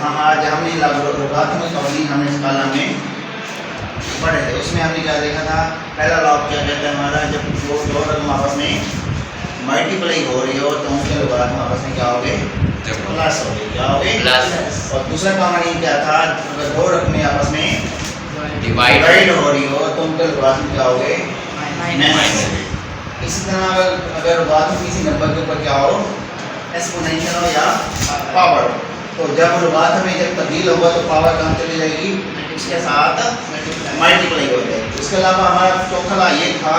हम आज हमने लॉगरिथम कवानीन हमने इस कॉलम में पढ़े थे। उसमें हमने क्या देखा था, पहला लॉग क्या कहता है हमारा, जब वो दो रकम आपस में मल्टीप्लाई हो रही हो तो उनके लॉगरिथम आपस में क्या हो गए, प्लस हो गए, क्या हो गए प्लस। और दूसरा कवानीन क्या था, अगर दो रकमें आपस में डिवाइड हो रही हो तो उनके लॉगरिथम क्या हो गए, माइनस। इसी तरह अगर लॉगरिथम किसी नंबर के ऊपर क्या हो, एक्सपोनेंशियल हो या पावर, तो जब लॉगरिथम में जब तब्दील होगा तो पावर कहाँ चली जाएगी, उसके साथ मल्टीप्लाई हो जाएगी। उसके अलावा हमारा चौथा ये था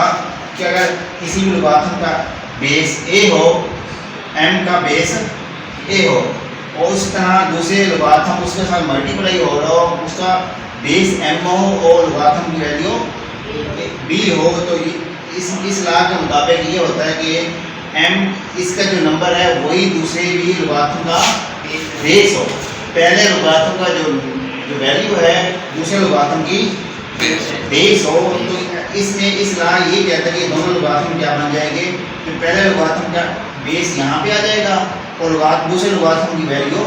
कि अगर किसी भी लॉगरिथम का बेस a हो, m का बेस a हो, और उस तरह दूसरे लॉगरिथम उसके साथ मल्टीप्लाई हो रहा हो, उसका बेस m हो और लॉगरिथम की वैल्यू b हो, तो इस लॉ के मुताबिक ये होता है कि m इसका जो नंबर है वही दूसरे भी लॉगरिथम का बेस हो। पहले लॉगरिथम का जो वैल्यू है दूसरे लॉगरिथम की बेस हो, तो इसमें इस लॉ ये कहता है कि दोनों लॉगरिथम क्या बन जाएंगे, तो पहले लॉगरिथम का बेस यहाँ पे आ जाएगा और दूसरे लॉगरिथम की वैल्यू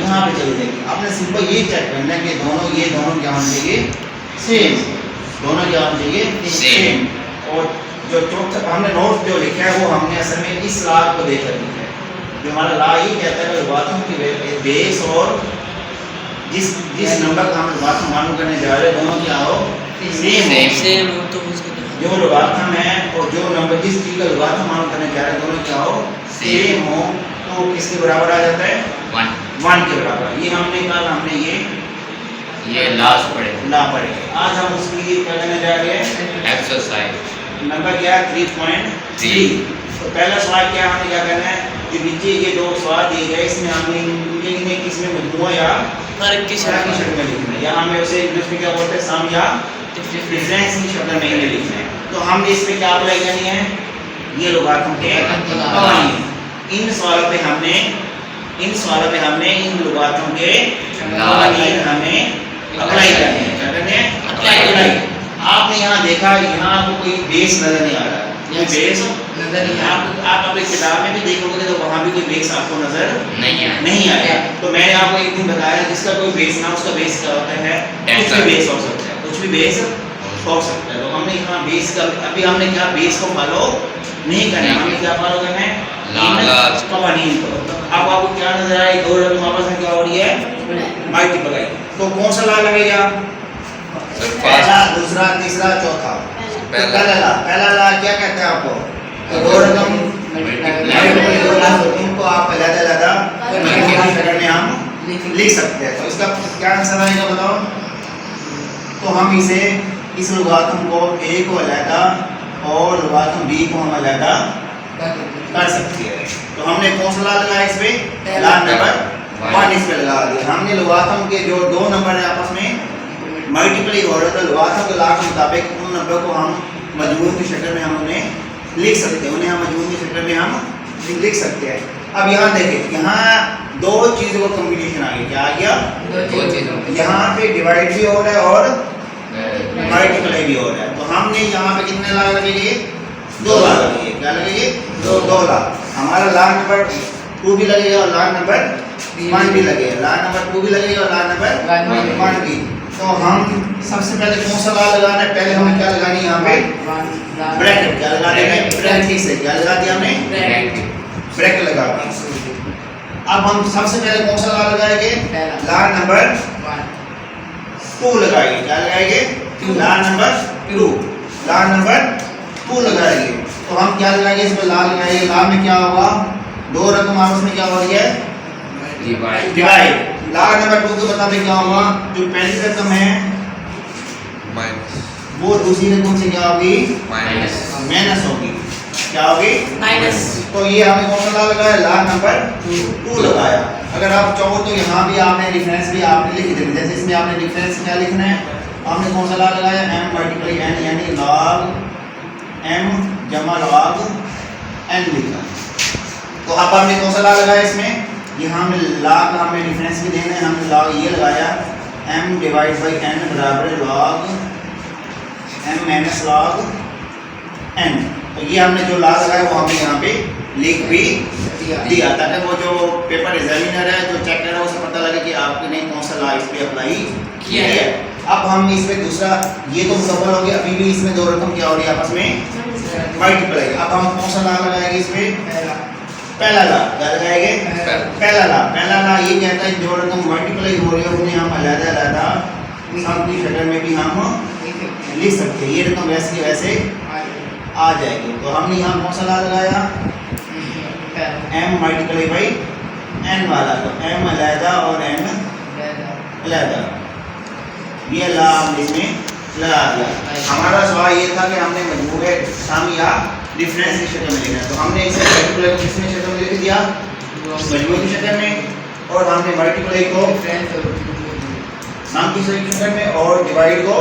यहाँ पे चली जाएगी। आपने सिंपल ये चेक करना है कि दोनों क्या होना चाहिए, सेम, दोनों क्या होना चाहिए सेम। और जो चौथा हमने नोट जो लिखा है वो हमने असल में इस लॉ को देखकर लिखा है। जो हमारा लॉ ये कहता है कि लॉगरिथम की बेस और जिस नंबर का हम लॉगरिथम मालूम करने जा रहे हैं दोनों क्या हो, सेम हो। तो जो लॉगरिथम है और जो नंबर जिस चीज़ का लॉगरिथम मालूम करने जा रहे हैं दोनों क्या हो, सेम हो, तो किसके बराबर आ जाता है, 1 के बराबर। ये हमने ये लास्ट पढ़े ला पढ़े। आज हम उसके लिए क्या करने जा रहे हैं, एक्सरसाइज नंबर क्या है 3.3। तो पहला सवाल क्या हमने क्या करना है, जो नीचे ये दो सवाल दिए गए इसमें हमने लिखने किसमें मजमूआ या फर्क की शक्ल में लिखना है, या हमें उसे इंग्लिश में क्या बोलते हैं, सम या डिफरेंस की शक्ल में लिखना है। तो हमने इस पे क्या अप्लाई करनी है, ये लॉगरिथम के कवानीन। इन सवालों पे हमने इन लॉगरिथम के कवानीन हमें अप्लाई करने हैं। क्या करने हैं, अप्लाई। आपने यहाँ देखा, यहाँ आपको कोई बेस नजर नहीं आ रहा, कोई बेस नजर नहीं आ रहा। आप अपने किताब में भी देखोगे तो वहाँ भी कोई बेस आपको नजर नहीं आएगा। तो मैंने आपको एक दिन बताया जिसका कोई बेस ना, उसका बेस क्या होता है, कुछ भी बेस हो सकता है, कुछ भी बेस हो सकता है। तो हमने यहाँ बेस का अभी हमने क्या बेस को फॉलो नहीं करना, हमने क्या फॉलो करना है, कवानीन को। अब आपको क्या नजर आए, दो रकम आपस में क्या हो रही है, मल्टीप्लाई। तो कौन सा लॉ लगेगा, पहला, दूसरा, तीसरा, चौथा। पहला लॉ क्या कहता है आपको, तो दो रकम को आप अलग-अलग में हम लिख सकते हैं। तो इसका क्या आंसर आएगा बताओ। तो हम इस लॉगरिथम को a को अलग और लॉगरिथम b को हम अलग कर सकते हैं। तो हमने कौन सा लॉ लगाया इस पे, लॉ नंबर 1 इस पे लगा दिया। हमने लॉगरिथम के जो दो नंबर है आपस में मल्टीप्लाई हो रहा था, लॉगरिथम के लॉ के मुताबिक उन नंबर को हम मजमूए की शक्ल में हम उन्हें लिख सकते हैं, उन्हें हम मजमूए की शक्ल में हम लिख सकते हैं। अब यहाँ देखें, यहाँ दो चीज़ों का कॉम्बिनेशन आ गया। क्या आ गया, दो चीज़ों, यहाँ पे डिवाइड भी हो रहा है और मल्टीप्लाई भी हो रहा है। तो हमने यहाँ पे कितने लॉ लगेंगे, 2 लॉ लगेंगे। क्या लगेंगे, 2 लॉ। हमारा लॉ नंबर 2 भी लगेगा और लॉ नंबर 1 भी लगेगा, लॉ नंबर 2 भी लगेगा और लॉ नंबर 1 भी। तो हम सबसे पहले कौन सा लॉ लगाना है, पहले हमें क्या लगानी है, यहाँ पे ब्रैकेट। क्या लगा देंगे, ब्रैकेट से क्या लगा दिया हमने, ब्रैकेट लगा दिया। अब हम सबसे पहले कौन सा लॉ लगाएंगे, लॉ नंबर 2 लगाएंगे। क्या लगाएंगे, लॉ नंबर 2, लॉ नंबर 2 लगाएंगे। तो हम क्या लगाएंगे, इसमें लॉ लगाएंगे। लॉ में क्या होगा, दो रकम आपस में क्या हो रही है, डिवाइड। लॉ नंबर 2 के मुताबिक क्या होगा, जो पहली रकम है वो दूसरी रकम से क्या होगी, माइनस होगी। क्या होगी, माइनस। तो ये हमें कौन सा लॉ लगाया, लॉ नंबर 2 लगाया। अगर आप चाहो तो यहाँ भी आपने डिफरेंस भी आपने लिख देना, जैसे इसमें आपने डिफरेंस क्या लिखना है, हमने कौन सा लॉ लगाया, m मल्टीप्लाई n, यानी log m जमा log n लिखा। तो अब हमने कौन सा लॉ लगाया इसमें, यहाँ हमें लॉ का हमें डिफरेंस भी देना है। हमने लॉ ये लगाया m डिवाइड बाई n बराबर log m minus log n। तो ये हमने जो लॉ लगाया वो हमने यहाँ पे लिख भी दिया, ताकि वो जो पेपर एग्जामिनर है जो चेक कर रहा है उसे पता लगे कि आपने कौन सा लॉ इस पे अप्लाई किया है। अब हम इसमें दूसरा, ये तो मुकम्मल हो गया, अभी भी इसमें दो रकम क्या हो रही है आपस में मल्टीप्लाई। अब हम कौन सा लॉ लगाएंगे इसमें? पहला लॉ। क्या लगाएंगे? पहला लॉ। पहला लॉ ये कहता है जो रकम मल्टीप्लाई हो रही है उन्हें हम अलग-अलग सम की शक्ल में भी हम लिख सकते हैं। ये रकम वैसे की वैसे आ जाएगी। तो हमने यहाँ कौन सा लॉ लगाया? m मल्टीप्लाई बाई n वाला। तो m अलग और n अलग, ये लॉ हमने इसमें लगा दिया। हमारा सवाल ये था कि हमने मजमूए सम या डिफरेंस की शक्ल में लिखना है, तो हमने इसे मल्टीप्लाई को किसमें शक्ल में लिख दिया? मजमूए की शक्ल में, और हमने मल्टीप्लाई को सम की शक्ल में और डिवाइड को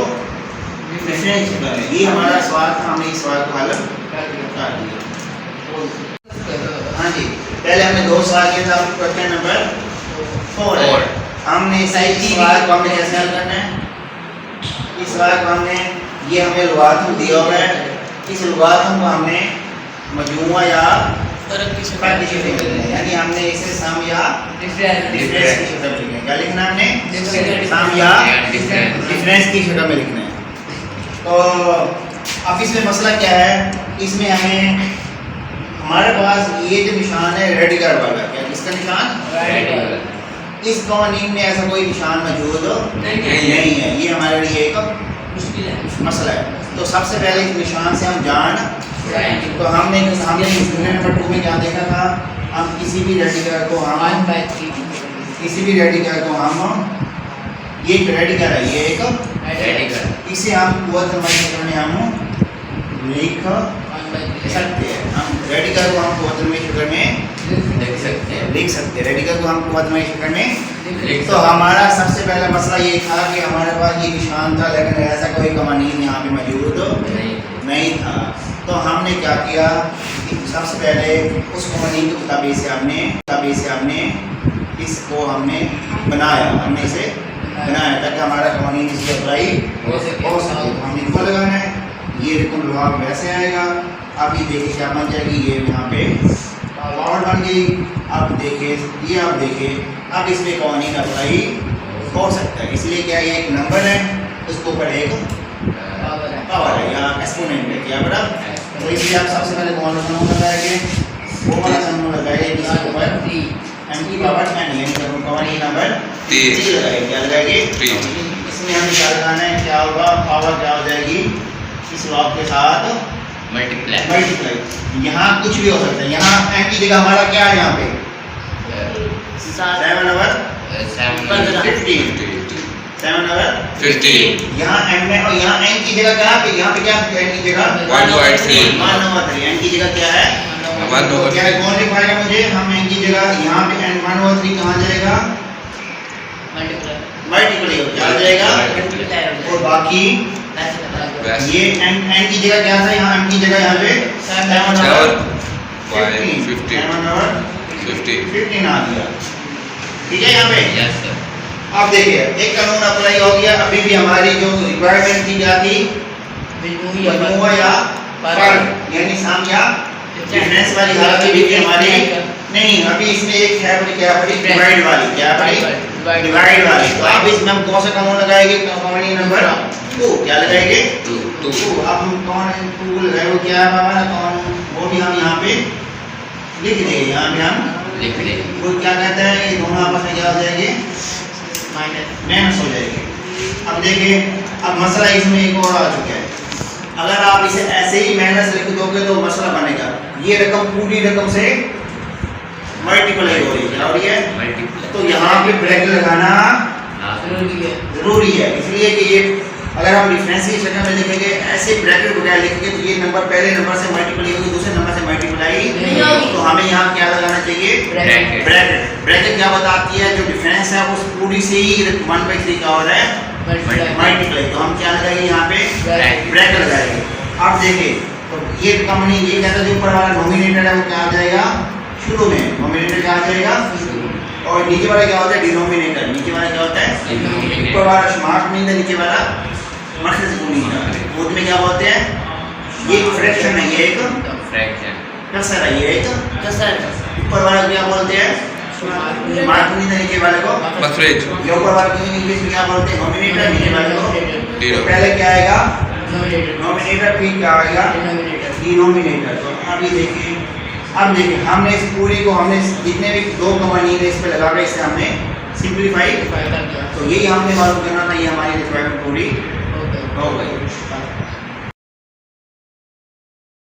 डिफरेंस की शक्ल में। ये हमारा सवाल था, हमने इस सवाल को हल कर दिया। हाँ जी, पहले हमने दो सवाल किया था, क्वेश्चन नंबर 4 है। हमने इस सवाल को हमने कैसे हल करना है? इस सवाल को हमने, ये हमें लुगातम दिया हुआ है, इस लुगातम को हमने मजमूआ या फर्क की शक्ल में लिखना है, यानी हमने इसे सम या डिफरेंस की शक्ल में लिखना है। क्या लिखना है हमने? सम या डिफरेंस की शक्ल में लिखना है। तो अब इसमें मसला क्या है? इसमें हमें, हमारे पास ये जो निशान है रेडिकल वाला, क्या इसका निशान? इस कवानीन में ऐसा कोई निशान मौजूद नहीं है। ये हमारे लिए एक मसला है। तो सबसे पहले इस निशान से हम जान, तो हमने नंबर 2 में क्या देखा था? हम किसी भी रेडिकल को हम ये जो रेडिकल है ये एक रेडिकल, इसे हम कुव्वत मशक्कत में हम लिख सकते हैं। हम रेडिकल को हम कुव्वत मशक्कत में लिख सकते हैं। रेडिकल को हम कुव्वत मशक्कत में। तो हमारा सबसे पहला मसला ये था कि हमारे पास ये निशान था, लेकिन ऐसा कोई कवानीन यहाँ पे मौजूद नहीं था। तो हमने क्या किया? सबसे पहले उस कवानीन के मुताबिक से हमने इसको हमने बनाया, हमने इसे बनाया ताकि हमारा कवानीन इससे अप्लाई हो सके। हमने इसको लगाना है, ये रकम लुगात वैसे आएगा। अब ये देखिए क्या बन जाएगी, ये यहाँ पे पावर बन गई। अब देखिए, ये आप देखिए, अब इसमें कवानीन अप्लाई हो सकता है। इसलिए क्या ये एक नंबर है, उसको ऊपर एक पावर है या एक्सपोनेंट है, क्या बड़ा। तो इसलिए आप सबसे पहले कौन सा नंबर लगाएंगे? वो वाला नंबर लगाएंगे जिसके ऊपर m की पावर n, यानी कवानीन नंबर 3 लगाएंगे। क्या लगाएंगे? इसमें हमें क्या लगाना है? क्या होगा? पावर क्या हो जाएगी इस लॉग के साथ? मल्टीप्लाई। यहाँ कुछ भी हो सकता है। यहाँ m की जगह हमारा क्या है? यहाँ पे 7 over 15। यहाँ m में, और यहाँ n की जगह क्या है? यहाँ पे क्या है? n की जगह 1/3। 1/3। n की जगह क्या है? 1/3। क्या कौन लिखवाएगा मुझे? हम n की जगह यहाँ पे n 1/3 कहाँ जाएगा? मल्टीप्लाई हो क्या जाएगा? और बाकी ये n की जगह क्या था? यहाँ m की जगह यहाँ पे 15 आ गया। ठीक है यहाँ पे। अब देखिए एक कानून अप्लाई हो गया। अभी भी हमारी जो रिक्वायरमेंट थी क्या थी? मजमूआ या फर्क, यानी सम या डिफरेंस वाली हालत भी हमारी नहीं। अभी इसमें एक है क्या पड़ी? डिवाइड वाली। क्या पड़ी? डिवाइड वाली। तो अब इसमें हम कौन सा कानून लगाएंगे? कवानीन नंबर 2। क्या लगाएंगे? 2। अब हम कौन टू लगाए? वो क्या है हमारा कानून? वो भी हम यहाँ पे लिख देंगे। यहाँ पे हम लिख देंगे। वो क्या कहता है? ये दोनों आपस में क्या हो जाएंगे? माइनस हो जाएगी। अब देखिए, अब मसला इसमें एक और आ चुका है। अगर आप इसे ऐसे ही माइनस लिख दोगे तो मसला बनेगा। ये रकम पूरी रकम से मल्टीप्लाई हो रही है, और ये तो यहाँ पे ब्रैकेट लगाना जरूरी है। इसलिए कि ये अगर हम डिफरेंस की शक्ल में लिखेंगे, ऐसे ब्रैकेट वगैरह लिखेंगे, तो ये नंबर पहले नंबर से मल्टीप्लाई होगी, दूसरे नंबर से मल्टीप्लाई नहीं होगी। तो हमें यहाँ क्या लगाना चाहिए? ब्रैकेट। ब्रैकेट क्या बताती है? जो डिफरेंस है उस पूरी से ही 1/3 का और है मल्टीप्लाई। तो हम क्या लगाएंगे? यहाँ पे ब्रैकेट लगाएंगे। अब देखिए, तो ये कंपनी ये कहता है जो ऊपर वाला नोमिनेटर है वो क्या आ जाएगा? शुरू में नोमिनेटर क्या आ जाएगा? और नीचे वाला क्या होता है? डिनोमिनेटर। नीचे वाला क्या होता है? ऊपर वाला स्मार्ट नहीं था, नीचे वाला मखरज नहीं था। उसमें क्या बोलते हैं? ये फ्रैक्शन है, ये एक फ्रैक्शन। कसर है ये एक कसर ऊपर वाले को क्या बोलते हैं मार्जिन, नीचे वाले को मखरेज ये ऊपर वाले को इंग्लिश में क्या बोलते हैं नॉमिनेटर, नीचे वाले को Denominator। तो पहले क्या आएगा नॉमिनेटर नॉमिनेटर, फिर क्या आएगा डिनोमिनेटर डिनोमिनेटर। तो अभी देखिए, अब देखिए हमने इस पूरी को हमने जितने भी दो कॉमन नहीं थे इस पे लगा के इसे हमने सिंप्लीफाई, कर दिया तो यही हमने मालूम करना था, ये हमारी रिक्वायरमेंट पूरी ओके हो गई।